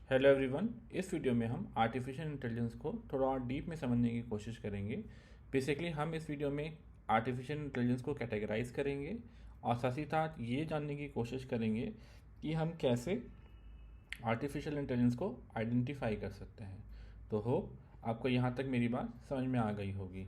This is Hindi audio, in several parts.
Hello everyone. इस वीडियो में हम आर्टिफिशियल इंटेलिजेंस को थोड़ा और डीप में समझने की कोशिश करेंगे। बेसिकली हम इस वीडियो में आर्टिफिशियल इंटेलिजेंस को कैटेगराइज करेंगे और साथ ही साथ ये जानने की कोशिश करेंगे कि हम कैसे आर्टिफिशियल इंटेलिजेंस को आइडेंटिफाई कर सकते हैं। तो होप आपको यहाँ तक मेरी बात समझ में आ गई होगी।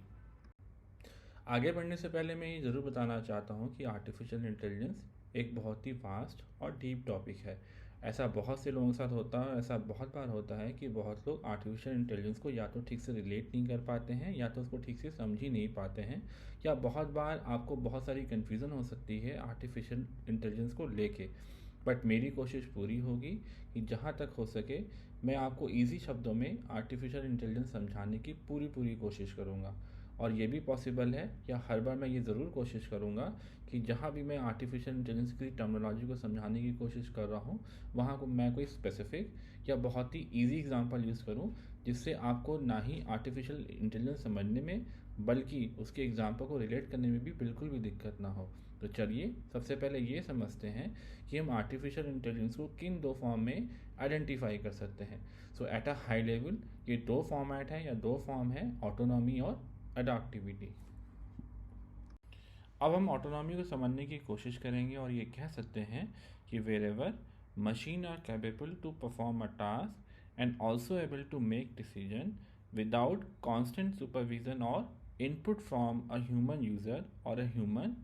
आगे बढ़ने से पहले मैं ये ज़रूर बताना चाहता हूँ कि आर्टिफिशियल इंटेलिजेंस एक बहुत ही वास्ट और डीप टॉपिक है। ऐसा बहुत से लोगों के साथ होता है, ऐसा बहुत बार होता है कि बहुत लोग आर्टिफिशियल इंटेलिजेंस को या तो ठीक से रिलेट नहीं कर पाते हैं या तो उसको ठीक से समझ ही नहीं पाते हैं, या बहुत बार आपको बहुत सारी कन्फ्यूज़न हो सकती है आर्टिफिशियल इंटेलिजेंस को लेके। बट मेरी कोशिश पूरी होगी कि जहाँ तक हो सके मैं आपको इजी शब्दों में आर्टिफिशियल इंटेलिजेंस समझाने की पूरी पूरी कोशिश करूँगा। और ये भी पॉसिबल है या हर बार मैं ये ज़रूर कोशिश करूँगा कि जहाँ भी मैं आर्टिफिशियल इंटेलिजेंस की टर्मिनोलॉजी को समझाने की कोशिश कर रहा हूँ वहाँ को मैं कोई स्पेसिफिक या बहुत ही इजी एग्जांपल यूज़ करूँ, जिससे आपको ना ही आर्टिफिशियल इंटेलिजेंस समझने में बल्कि उसके एग्जाम्पल को रिलेट करने में भी बिल्कुल भी दिक्कत ना हो। तो चलिए सबसे पहले ये समझते हैं कि हम आर्टिफिशियल इंटेलिजेंस को किन दो फॉर्म में आइडेंटिफाई कर सकते हैं। सो एट अ हाई लेवल ये दो फॉर्मेट है या दो फॉर्म है, ऑटोनॉमी और अडैप्टिविटी। अब हम ऑटोनॉमी को समझने की कोशिश करेंगे और ये कह सकते हैं कि wherever machine are capable to perform a task and also able to make decision without constant supervision और input from a human user और a human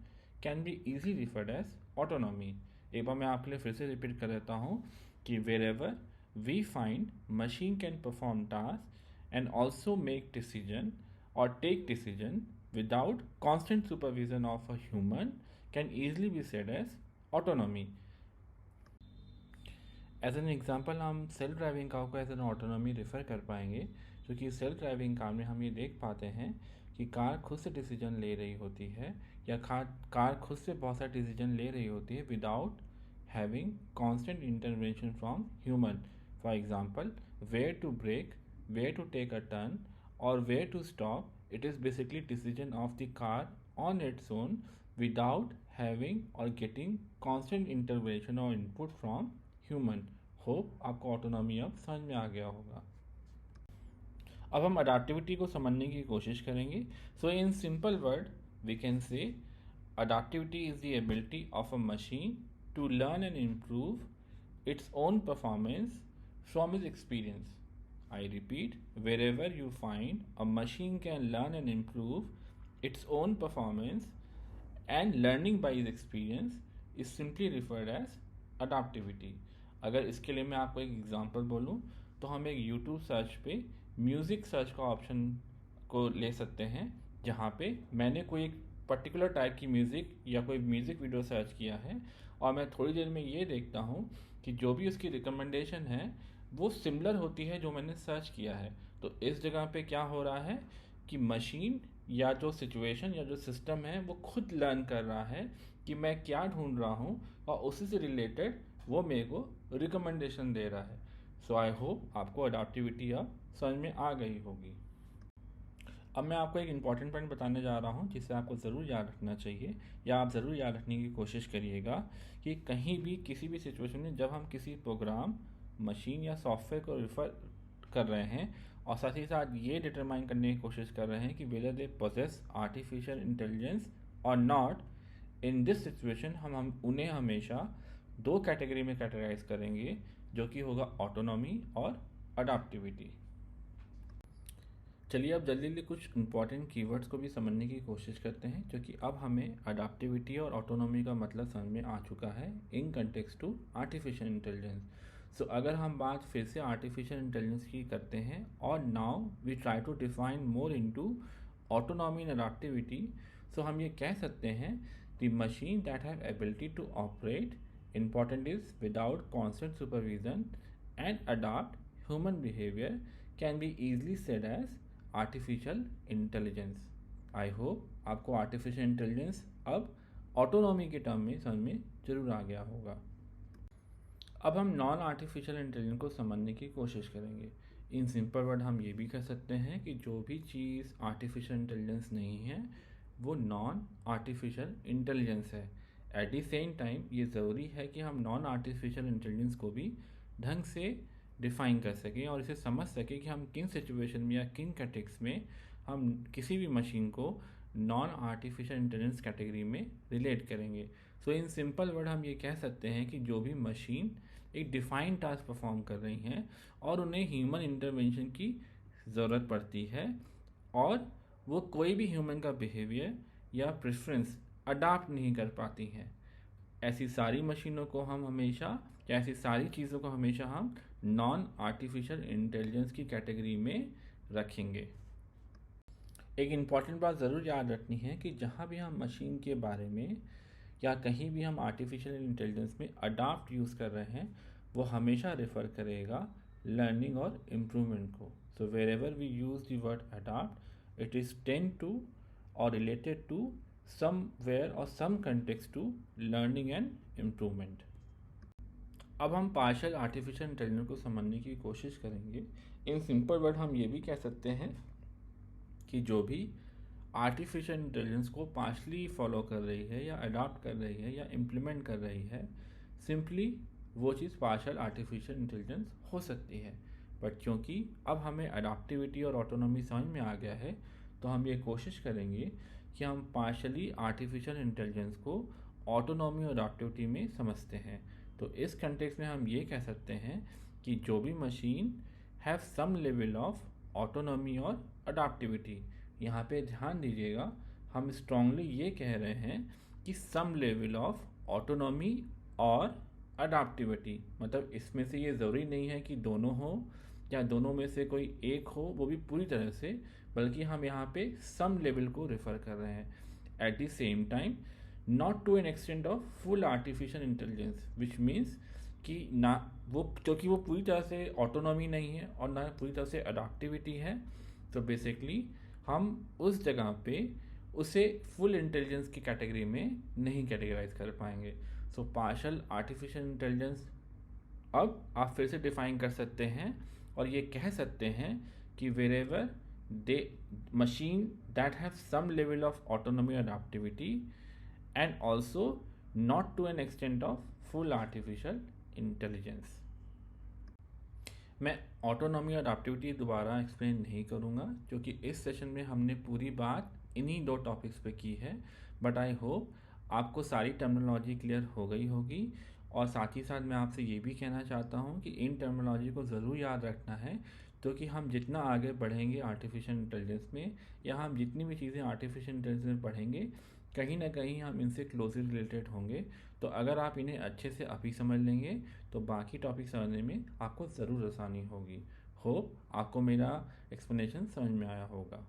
can be easily referred as autonomy. एक बार मैं आपके लिए फिर से रिपीट कर देता हूँ कि wherever we find machine can perform task and also make decision or take decision without constant supervision of a human can easily be said as autonomy. As an example हम सेल्फ ड्राइविंग कार को एज एन ऑटोनॉमी रेफर कर पाएंगे, क्योंकि सेल्फ ड्राइविंग कार में हम ये देख पाते हैं कि कार खुद से डिसीजन ले रही होती है या कार खुद से बहुत सारे डिसीजन ले रही होती है without having constant intervention from human. For example where to brake, where to take a turn और where to stop, it is basically decision of the car on its own without having or getting constant intervention or input from human. Hope आपको ऑटोनॉमी अब समझ में आ गया होगा। अब हम अडाप्टिविटी को समझने की कोशिश करेंगे। So in simple word we can say adaptivity is the ability of a machine to learn and improve its own performance from is experience. I repeat, wherever you find a machine can learn and improve its own performance and learning by its experience is simply referred as adaptivity. अगर इसके लिए मैं आपको एक एग्जांपल बोलूँ तो हम एक YouTube सर्च पे म्यूज़िक सर्च का ऑप्शन को ले सकते हैं, जहाँ पे मैंने कोई एक पर्टिकुलर टाइप की म्यूज़िक या कोई म्यूज़िक वीडियो सर्च किया है और मैं थोड़ी देर में ये देखता हूँ कि जो भी उसकी रिकमेंडेशन है वो सिमिलर होती है जो मैंने सर्च किया है। तो इस जगह पे क्या हो रहा है कि मशीन या जो सिचुएशन या जो सिस्टम है वो खुद लर्न कर रहा है कि मैं क्या ढूंढ रहा हूँ और उसी से रिलेटेड वो मेरे को रिकमेंडेशन दे रहा है। सो आई होप आपको अडाप्टिविटी अब समझ में आ गई होगी। अब मैं आपको एक इम्पॉर्टेंट पॉइंट बताने जा रहा हूँ जिसे आपको ज़रूर याद रखना चाहिए या आप ज़रूर याद रखने की कोशिश करिएगा कि कहीं भी किसी भी सिचुएशन में जब हम किसी प्रोग्राम, मशीन या सॉफ्टवेयर को रेफर कर रहे हैं और साथ ही साथ ये डिटरमाइन करने की कोशिश कर रहे हैं कि whether they possess artificial intelligence और नॉट, इन दिस सिचुएशन हम उन्हें हमेशा दो कैटेगरी में कैटेगराइज करेंगे, जो कि होगा ऑटोनॉमी और अडाप्टिविटी। चलिए अब जल्दी जल्दी कुछ इंपॉर्टेंट कीवर्ड्स को भी समझने की कोशिश करते हैं, क्योंकि अब हमें अडाप्टिविटी और ऑटोनॉमी का मतलब समझ में आ चुका है in context to artificial intelligence. So अगर हम बात फिर से आर्टिफिशियल इंटेलिजेंस की करते हैं और now we try to define more into autonomy and adaptivity, so हम ये कह सकते हैं the machine that have ability to operate, important is without constant supervision and adapt human behavior can be easily said as artificial intelligence. I hope आपको आर्टिफिशियल इंटेलिजेंस अब ऑटोनॉमी के टर्म में समझ में जरूर आ गया होगा। अब हम नॉन आर्टिफिशियल इंटेलिजेंस को समझने की कोशिश करेंगे। इन सिंपल वर्ड हम ये भी कह सकते हैं कि जो भी चीज़ आर्टिफिशियल इंटेलिजेंस नहीं है वो नॉन आर्टिफिशियल इंटेलिजेंस है। एट द सेम टाइम ये ज़रूरी है कि हम नॉन आर्टिफिशियल इंटेलिजेंस को भी ढंग से डिफ़ाइन कर सकें और इसे समझ सकें कि हम किन सिचुएशन में या किन कंटेक्स्ट में हम किसी भी मशीन को नॉन आर्टिफिशियल इंटेलिजेंस कैटेगरी में रिलेट करेंगे। सो इन सिंपल वर्ड हम ये कह सकते हैं कि जो भी मशीन एक डिफ़ाइंड टास्क परफॉर्म कर रही हैं और उन्हें ह्यूमन इंटरवेंशन की ज़रूरत पड़ती है और वो कोई भी ह्यूमन का बिहेवियर या प्रेफरेंस अडाप्ट नहीं कर पाती हैं, ऐसी सारी मशीनों को हम हमेशा या ऐसी सारी चीज़ों को हमेशा हम नॉन आर्टिफिशियल इंटेलिजेंस की कैटेगरी में रखेंगे। एक इम्पॉर्टेंट बात ज़रूर याद रखनी है कि जहाँ भी हम मशीन के बारे में या कहीं भी हम आर्टिफिशियल इंटेलिजेंस में अडाप्ट यूज़ कर रहे हैं, वो हमेशा रेफ़र करेगा लर्निंग और इम्प्रूवमेंट को। So wherever we use the word adapt, it is tend to और रिलेटेड टू समवेयर और some context to learning and improvement. अब हम पार्शियल आर्टिफिशियल इंटेलिजेंस को समझने की कोशिश करेंगे। इन सिंपल वर्ड हम ये भी कह सकते हैं कि जो भी आर्टिफिशियल इंटेलिजेंस को पार्शली फॉलो कर रही है या अडॉप्ट कर रही है या इम्प्लीमेंट कर रही है, सिंपली वो चीज़ पार्शियल आर्टिफिशियल इंटेलिजेंस हो सकती है। बट क्योंकि अब हमें अडॉप्टिविटी और ऑटोनॉमी समझ में आ गया है, तो हम ये कोशिश करेंगे कि हम पार्शली आर्टिफिशियल इंटेलिजेंस को ऑटोनॉमी और अडॉप्टिविटी में समझते हैं। तो इस कंटेक्स्ट में हम ये कह सकते हैं कि जो भी machine have some level of autonomy और अडॉप्टिविटी, यहाँ पे ध्यान दीजिएगा, हम स्ट्रांगली ये कह रहे हैं कि सम लेवल ऑफ ऑटोनॉमी और अडॉप्टिविटी, मतलब इसमें से ये ज़रूरी नहीं है कि दोनों हो या दोनों में से कोई एक हो, वो भी पूरी तरह से, बल्कि हम यहाँ पे सम लेवल को रेफ़र कर रहे हैं। At the same time not to an extent of full artificial intelligence, which means कि ना वो, क्योंकि वो पूरी तरह से ऑटोनॉमी नहीं है और ना पूरी तरह से अडॉप्टिविटी है, तो बेसिकली हम उस जगह पे उसे फुल इंटेलिजेंस की कैटेगरी में नहीं कैटेगराइज कर पाएंगे। सो पार्शियल आर्टिफिशियल इंटेलिजेंस अब आप फिर से डिफाइन कर सकते हैं और ये कह सकते हैं कि wherever the machine that have some level of autonomy और adaptivity and also not to an extent of full artificial intelligence. मैं ऑटोनॉमी और अडॉप्टिविटी दोबारा एक्सप्लेन नहीं करूँगा, क्योंकि इस सेशन में हमने पूरी बात इन्हीं दो टॉपिक्स पे की है। बट आई होप आपको सारी टर्मिनोलॉजी क्लियर हो गई होगी, और साथ ही साथ मैं आपसे ये भी कहना चाहता हूँ कि इन टर्मिनोलॉजी को ज़रूर याद रखना है, क्योंकि हम जितना आगे बढ़ेंगे आर्टिफिशियल इंटेलिजेंस में, या हम जितनी भी चीज़ें आर्टिफिशियल इंटेलिजेंस में पढ़ेंगे, कहीं ना कहीं हम इनसे क्लोजली रिलेटेड होंगे। तो अगर आप इन्हें अच्छे से अभी समझ लेंगे तो बाकी टॉपिक समझने में आपको ज़रूर आसानी होगी। होप आपको मेरा एक्सप्लेनेशन समझ में आया होगा।